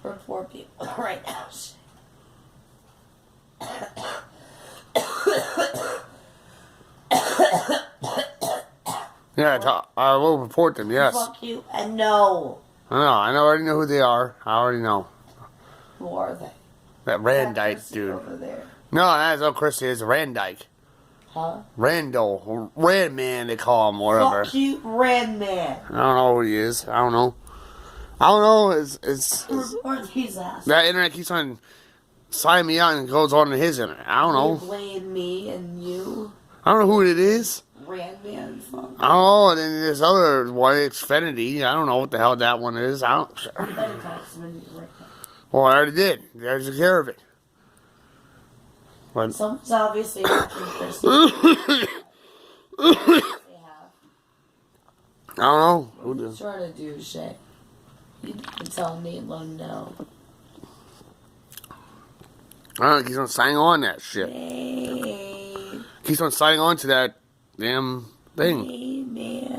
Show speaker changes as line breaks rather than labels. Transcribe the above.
For 4 people right now.
Yeah, I will report them, yes.
Fuck you and no.
I already know who they are. I already know.
Who are they?
That Randike dude.
Over there.
No, that's all Chrissy is. Randike.
Huh?
Randall. Randman, they call him, whatever.
Fuck you, Randman.
I don't know who he is. I don't know. It's
Report these assholes.
that internet keeps on signing me out and goes on to his internet. I don't know.
They blame me and you.
I don't know who it is.
Randman. Fuck.
I don't know. And then this other one, Xfinity. I don't know what the hell that one is. I don't.
You better talk to me right now.
Well, I already did. There's a care of it. But
Someone's obviously watching Chrissy. They have.
I don't know.
What are you trying to do, Shay? You can tell me and let them know.
I don't know. Keeps on signing on that shit.
Hey,
Keeps on signing on to that damn thing.
hey, man.